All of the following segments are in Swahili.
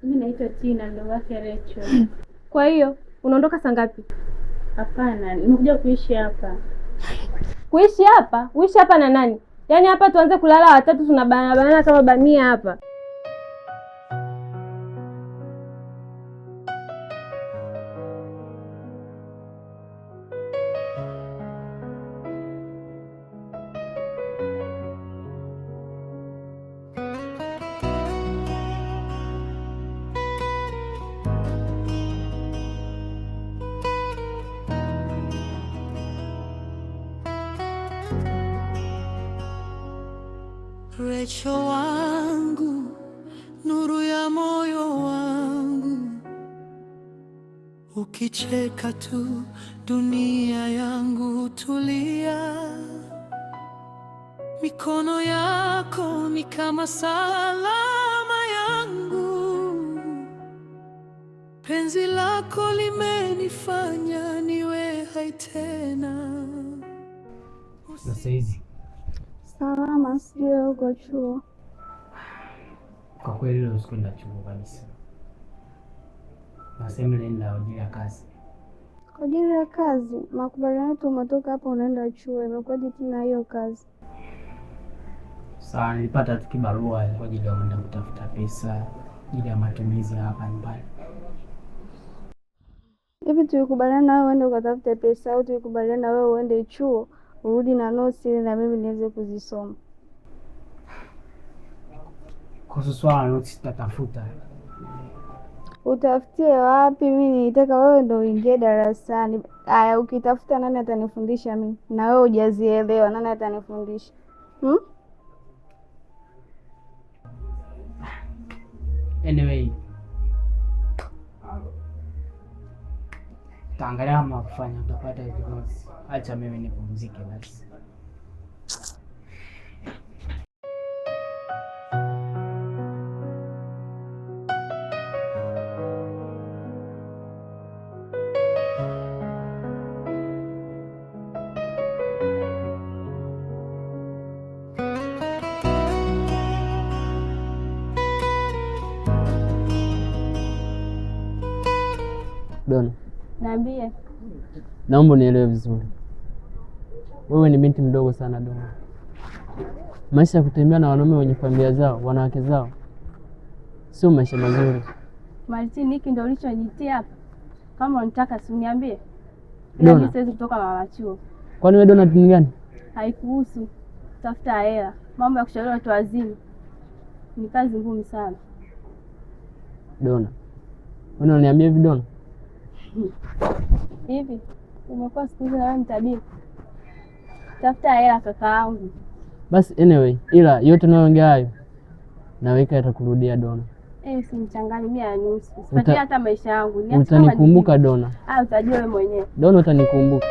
Mimi naitwa Tina, ndo wake Rachel. Kwa hiyo unaondoka saa ngapi? Hapana, nimekuja kuishi hapa. Kuishi hapa? Uishi hapa na nani? Yaani hapa tuanze kulala watatu tunabanana kama bamia hapa. Rachel wangu, nuru ya moyo wangu, ukicheka tu dunia yangu hutulia. Mikono yako ni kama salama yangu, penzi lako limenifanya niwe hai tena. Sasa hizi Salama, sijui uko chuo. kwa kweli leo sikwenda chuo kabisa. Nasema naenda kwa ajili ya kazi. Kwa ajili ya kazi? Makubaliano yetu umetoka hapa unaenda chuo, imekuwaje tena hiyo kazi? Sawa, nilipata tu kibarua kwa ajili ya kwenda kutafuta pesa ili ya matumizi hapa nyumbani. Hivi tulikubaliana na wewe uende ukatafute pesa au tulikubaliana na wewe uende chuo urudi na notes ili na mimi niweze kuzisoma? Kuhusu swala notes tutatafuta. Utafutie wapi? Mimi nilitaka wewe ndio uingie darasani. Aya, ukitafuta nani atanifundisha mimi? Na wewe hujazielewa, nani atanifundisha? Anyway, taangalia kama kufanya utapata hizo notes. Acha mimi nipumzike basi. Dona, Niambie. naomba unielewe vizuri. Wewe ni binti mdogo sana Dona. Maisha ya kutembea na wanaume wenye familia zao, wanawake zao, sio maisha mazuri. Martin, hiki ndio ulichonitia hapa. Kama unataka si uniambie. Dona. Mimi siwezi kutoka mama chuo. Kwani wewe Dona ni gani? Haikuhusu. Tafuta hela. Mambo ya kushauri watu wazima ni kazi ngumu sana. Dona, wewe unaniambia hivi Dona? Hivi umekuwa siku hizi na wewe mtabiri. Tafuta hela kakaangu. Basi anyway, ila yote nayoongea hayo naweka yatakurudia Dona. Usimchanganye mimi ya nusu. Sipatie hata maisha yangu. Utanikumbuka Dona. Utajua wewe mwenyewe. Dona, utanikumbuka.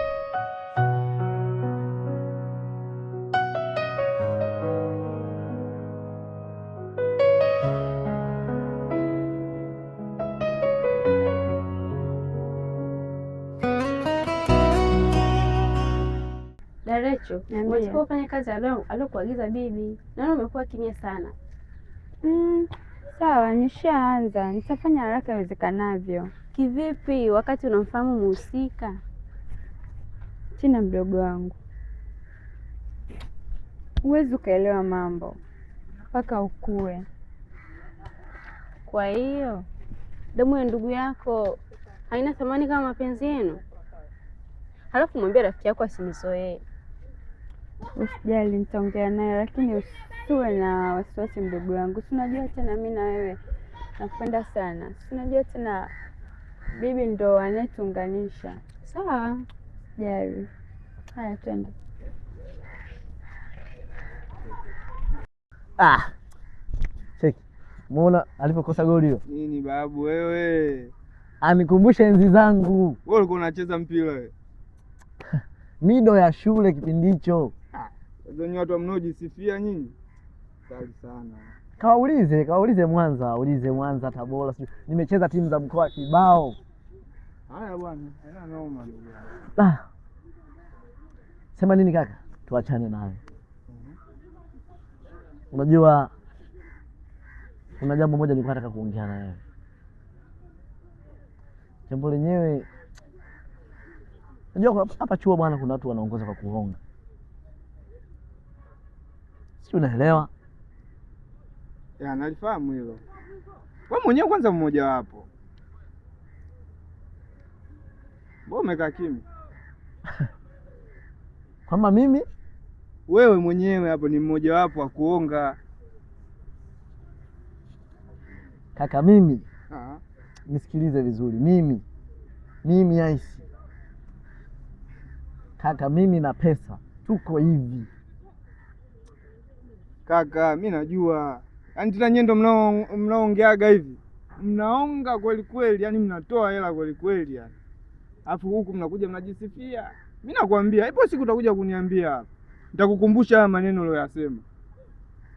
Darecho, unachukua kufanya kazi aliyokuagiza bibi. Naona umekuwa kimya sana. Sawa, nishaanza. Nitafanya haraka iwezekanavyo. Kivipi wakati unamfahamu mhusika? Tina mdogo wangu, huwezi ukaelewa mambo mpaka ukue. Kwa hiyo damu ya ndugu yako haina thamani kama mapenzi yenu? Halafu mwambie rafiki yako asinizoee. Usijali, nitaongea naye, lakini usiwe na wasiwasi mdogo wangu. Tunajua tena mimi na wewe nakupenda sana. Tunajua tena bibi ndo anayetuunganisha. Sawa. Jari. Haya, twende. Cheki. Muona alipokosa goli hiyo? Nini babu wewe? Anikumbusha enzi zangu. Wewe ulikuwa unacheza mpira wewe? Mido ya shule kipindi hicho. Wazeni watu mnaojisifia nyinyi. Kali sana. Kawaulize Mwanza, ulize Mwanza, Tabora. Nimecheza timu za mkoa kibao. Haya bwana, haina noma ndugu yangu. Sema nini kaka? Tuachane naye. Unajua kuna jambo moja nilikuwa nataka kuongea na wewe. jambo lenyewe, unajua hapa chuo bwana, kuna watu wanaongoza kwa kuhonga, si unaelewa? Ya, nalifahamu hilo. Wewe mwenyewe kwanza mmoja wapo. Mbona umekaa kimya? Kwamba mimi wewe mwenyewe hapo ni mmoja wapo wa kuonga. Kaka mimi, nisikilize vizuri. Mimi Aisi kaka, mimi na pesa tuko hivi kaka. Mi najua, yaani tena nyie ndo mnaongeaga hivi, mnaonga kweli kweli, yaani mnatoa hela kweli kweli yani. Alafu huku mnakuja mnajisifia. Mi nakwambia ipo siku utakuja kuniambia hapa, nitakukumbusha haya maneno uliyoyasema.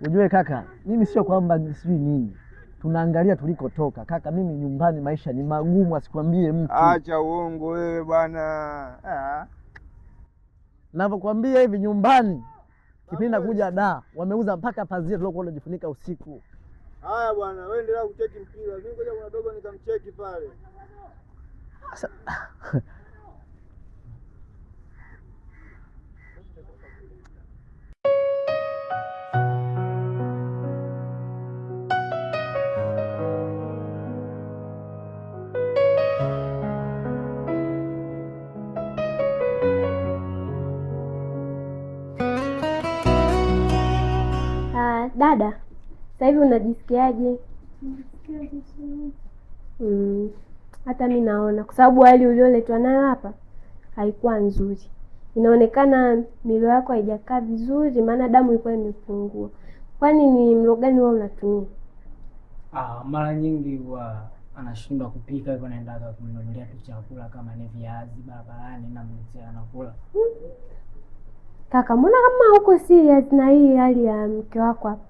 Ujue kaka, mimi sio kwamba sijui nini, tunaangalia tulikotoka kaka. Mimi nyumbani maisha ni magumu, asikwambie mtu. Acha uongo wewe bwana. Navyokwambia hivi, nyumbani kipindi nakuja da wameuza mpaka pazia tuliokuwa tunajifunika usiku. Haya bwana, wewe endelea kucheki mpira. Mimi ngoja kuna dogo nikamcheki pale. Dada, sasa hivi unajisikiaje? Hata mi naona, kwa sababu hali ulioletwa nayo hapa haikuwa nzuri. Inaonekana milo yako haijakaa vizuri, maana damu ilikuwa imepungua. Kwani ni mlo gani wewe unatumia? Mara nyingi huwa anashindwa kupika, hivyo naendaga kumnunulia tu chakula kama ni viazi barabarani na mletea anakula. Kaka, mbona kama huko serious na hii hali ya mke wako hapa?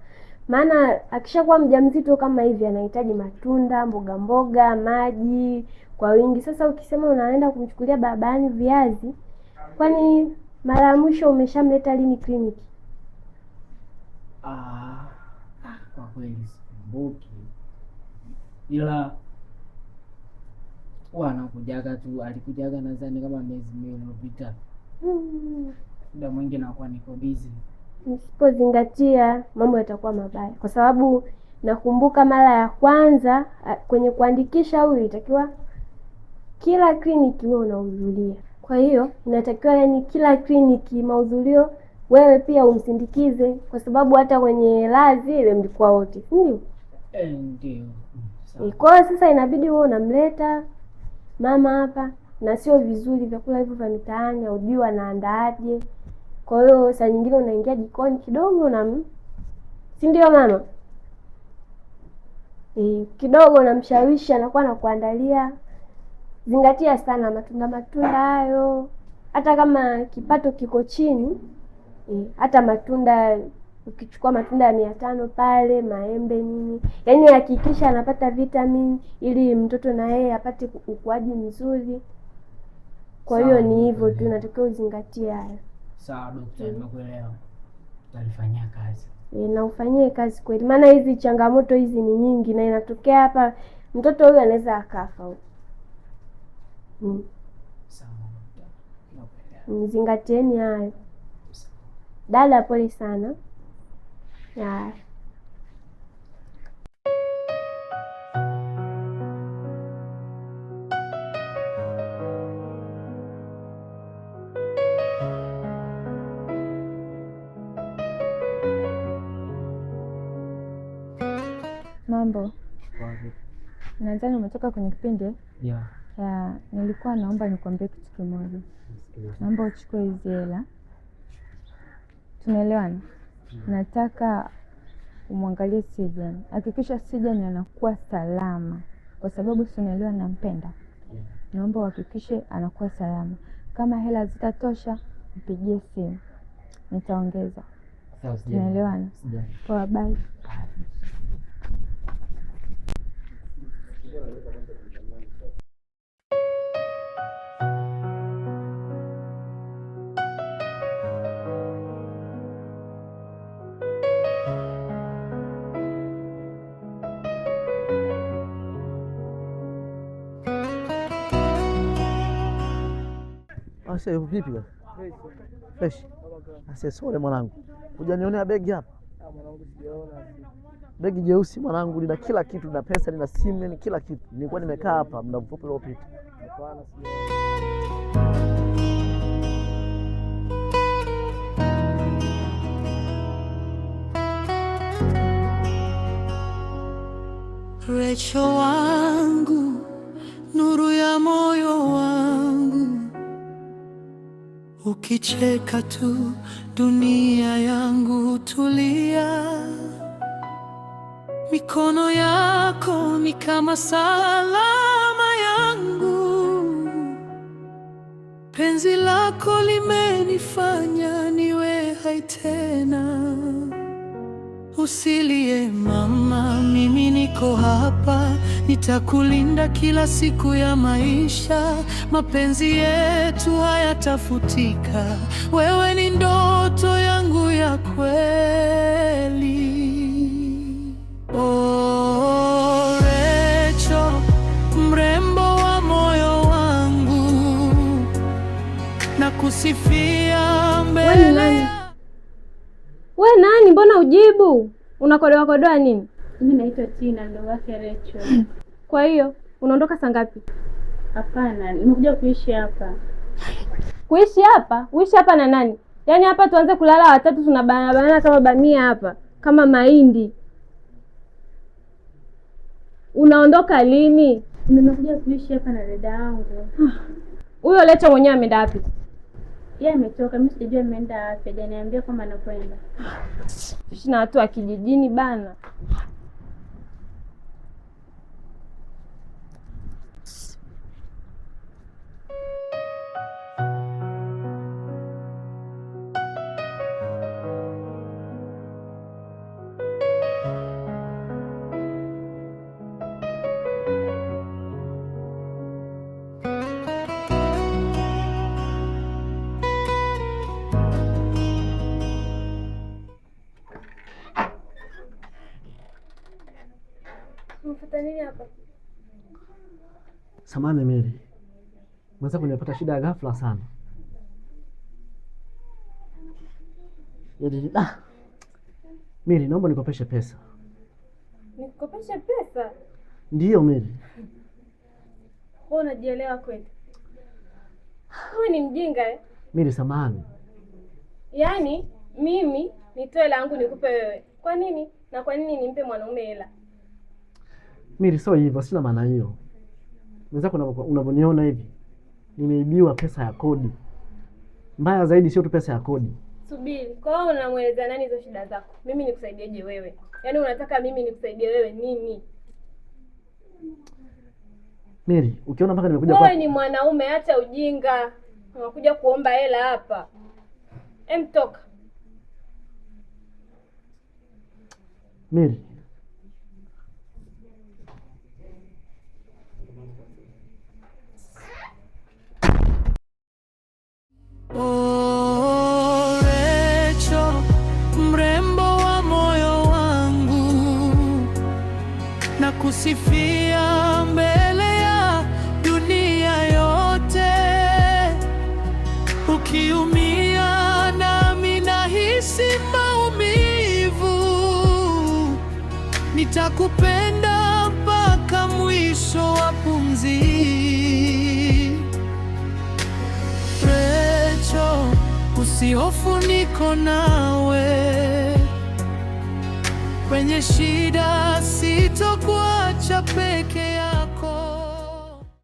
Maana akishakuwa mjamzito kama hivi anahitaji matunda, mboga mboga, maji kwa wingi. Sasa ukisema unaenda kumchukulia barabarani viazi, kwani mara ya mwisho umeshamleta lini kliniki? Kwa kweli sikumbuki, ila anakujaga tu, alikujaga nadhani kama miezi miwili iliyopita. Muda mwingi nakuwa niko busy. Nisipozingatia mambo yatakuwa mabaya, kwa sababu nakumbuka mara ya kwanza kwenye kuandikisha huyu itakiwa kila kliniki wewe unahudhuria. Kwa hiyo inatakiwa yani kila kliniki mahudhurio wewe pia umsindikize, kwa sababu hata kwenye lazi ile mlikuwa wote, ndio? Ndio. Kwa hiyo sasa inabidi wewe unamleta mama hapa, na sio vizuri vyakula hivyo vya mitaani, hujui wanaandaaje. Kwa hiyo saa nyingine unaingia jikoni kidogo na si ndio mama? Kidogo unamshawishi anakuwa anakuandalia. Zingatia sana matunda hayo. Hata kama kipato kiko chini, hata matunda ukichukua matunda ya 500 pale, maembe nini. Yaani hakikisha anapata vitamin ili mtoto na yeye apate ukuaji mzuri. Kwa hiyo ni hivyo tu, natakiwa uzingatie haya. Sawa daktari, nimekuelewa. Utalifanyia kazi. Na ufanyie kazi kweli, maana hizi changamoto hizi ni nyingi na inatokea hapa mtoto huyu anaweza akafa huko. Sawa daktari. Zingatieni hayo. Dada, pole sana. Ya. Mambo. Nadhani umetoka kwenye kipindi? Yeah. Nilikuwa naomba nikwambie kitu kimoja. Naomba uchukue hizi hela. Tunaelewana? Nataka umwangalie Sijan. Hakikisha Sijan anakuwa salama, kwa sababu tunaelewa nampenda. Naomba uhakikishe anakuwa salama. Kama hela zitatosha, mpigie simu. Nitaongeza. Sawa, tunaelewana? Poa, bye. Ase vipi kaka? Fresh. Ase sore mwanangu. Hujanionea begi hapa? Mwanangu sijaona. Begi jeusi mwanangu, lina kila kitu, lina pesa, lina simu, ni kila kitu. Nilikuwa nimekaa hapa muda mfupi uliopita. Hapana, Rachel wangu, nuru ya moyo wangu, ukicheka tu dunia yangu tulia. Mikono yako ni kama salama yangu, penzi lako limenifanya niwe hai tena. Usilie mama, mimi niko hapa, nitakulinda kila siku ya maisha. Mapenzi yetu hayatafutika, wewe ni ndoto yangu ya kweli. Oh, Rachel, mrembo wa moyo wangu, nakusifia mbele. We nani? Mbona ujibu? Unakodoa kodoa nini? Mimi naitwa Tina, ndio wake Rachel. Kwa hiyo unaondoka saa ngapi? Hapana, nimekuja kuishi hapa. Kuishi hapa? Uishi hapa na nani? Yaani hapa tuanze kulala watatu, tunabanana kama bamia hapa, kama mahindi. Unaondoka lini? Nimekuja kuishi hapa na dada yangu. Huyo Lecho mwenyewe ameenda wapi? Yeye ametoka, mimi sijajua ameenda wapi, hajaniambia kama anakwenda. Na watu wa kijijini bana. Mfuta nini hapa? Samahani Mary. Mwenzako nimepata shida ya ghafla sana. Mary, naomba nikopeshe pesa. Nikukopeshe pesa? Ndiyo Mary. Wewe unajielewa kweli? Wewe ni mjinga eh? Mary, samahani. Yaani mimi nitoe langu nikupe wewe. Kwa nini? Na kwa nini nimpe mwanaume hela? Mary, sio hivyo, sina maana hiyo. Mwenzako unavyoniona hivi, nimeibiwa pesa ya kodi. Mbaya zaidi sio tu pesa ya kodi. Subiri, kwa hiyo unamweleza nani hizo shida zako? Mimi nikusaidieje wewe? Yaani unataka mimi nikusaidie wewe nini? Mary, ukiona mpaka nimekuja kwa... Wewe ni mwanaume, acha ujinga. Unakuja kuomba hela hapa. Toka. Mary. Oh, Rachel, mrembo wa moyo wangu, nakusifia mbele ya dunia yote. Ukiumia nami nahisi maumivu, nitakupenda mpaka mwisho wa pumzi. Usihofu, niko nawe kwenye shida, sitokuacha peke yako.